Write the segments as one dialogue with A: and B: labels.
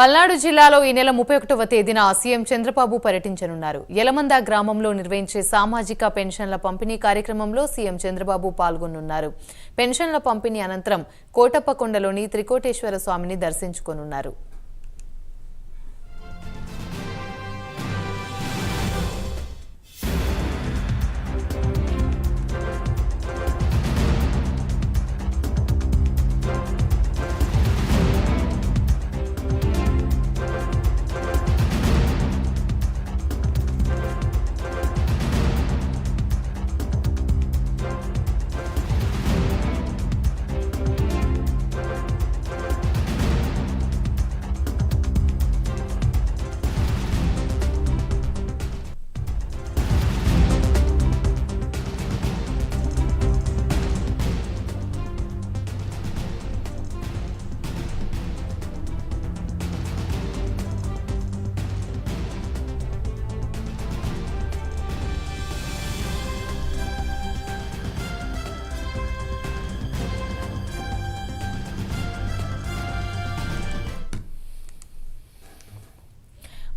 A: పల్నాడు జిల్లాలో ఈ నెల 31వ తేదీన సీఎం చంద్రబాబు పర్యటించనున్నారు. యలమంద గ్రామంలో నిర్వహించే సామాజిక పెన్షన్ల పంపిణీ కార్యక్రమంలో సీఎం చంద్రబాబు పాల్గొనున్నారు. పెన్షన్ల పంపిణీ అనంతరం కోటప్పకొండలోని త్రికోటేశ్వర స్వామిని దర్శించుకోనున్నారు.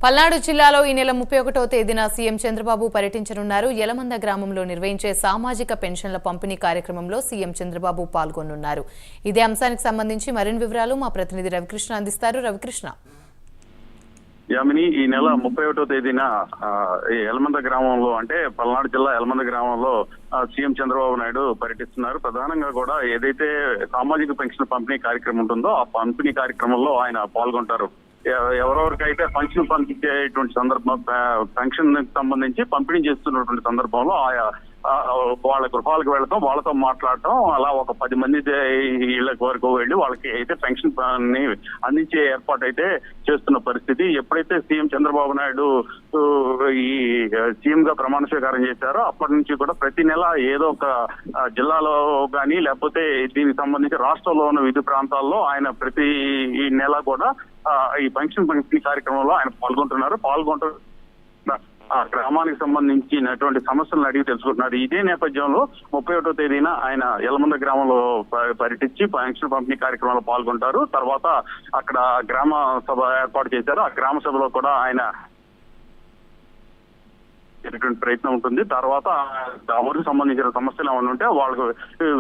A: పల్నాడు జిల్లాలో ఈ నెల 31వ తేదీన సీఎం చంద్రబాబు పర్యటించనున్నారు. యలమంద గ్రామంలో నిర్వహించే సామాజిక పెన్షన్ల పంపిణీ కార్యక్రమంలో సీఎం చంద్రబాబు పాల్గొనున్నారు. ఇదే అంశానికి సంబంధించి మరిన్ని వివరాలు మా ప్రతినిధి రవికృష్ణ అందిస్తారు. రవికృష్ణ.
B: యామిని, ఈ నెల 31వ తేదీన యలమంద గ్రామంలో అంటే పల్నాడు జిల్లా యలమంద గ్రామంలో సీఎం చంద్రబాబు నాయుడు పర్యటిస్తున్నారు. ప్రధానంగా కూడా ఏదైతే సామాజిక పెన్షన్ పంపిణీ కార్యక్రమం ఉంటుందో ఆ పంపిణీ కార్యక్రమంలో ఆయన పాల్గొంటారు. ఎవరెవరికైతే పెన్షన్ పంపించేటువంటి సందర్భం, పెన్షన్ సంబంధించి పంపిణీ చేస్తున్నటువంటి సందర్భంలో ఆయా వాళ్ళ గృహాలకు వెళ్తాం, వాళ్ళతో మాట్లాడటం, అలా ఒక 10 మంది ఇళ్ల వరకు వెళ్ళి వాళ్ళకి అయితే పెన్షన్ ని అందించే ఏర్పాటు అయితే చేస్తున్న పరిస్థితి. ఎప్పుడైతే సీఎం చంద్రబాబు నాయుడు ఈ సీఎం గా ప్రమాణ స్వీకారం చేశారో అప్పటి నుంచి కూడా ప్రతి నెల ఏదో ఒక జిల్లాలో కానీ లేకపోతే దీనికి సంబంధించి రాష్ట్రంలో ఉన్న వివిధ ప్రాంతాల్లో ఆయన ప్రతి నెల కూడా ఈ పెన్షన్ పంపిణీ కార్యక్రమంలో ఆయన పాల్గొంటూ ఆ గ్రామానికి సంబంధించినటువంటి సమస్యలను అడిగి తెలుసుకుంటున్నారు. ఇదే నేపథ్యంలో 31వ తేదీన ఆయన యలమంద గ్రామంలో పర్యటించి పెన్షన్ పంపిణీ కార్యక్రమంలో పాల్గొంటారు. తర్వాత అక్కడ గ్రామ సభ ఏర్పాటు చేశారు. ఆ గ్రామ సభలో కూడా ఆయన ప్రయత్నం ఉంటుంది. తర్వాత ఊరికి సంబంధించిన సమస్యలు ఏమైనా ఉంటే వాళ్ళకు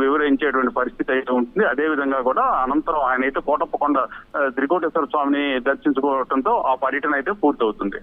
B: వివరించేటువంటి పరిస్థితి అయితే ఉంటుంది. అదే విధంగా కూడా అనంతరం ఆయన అయితే కోటప్పకొండ త్రికోటేశ్వర స్వామిని దర్శించుకోవడంతో ఆ పర్యటన అయితే పూర్తవుతుంది.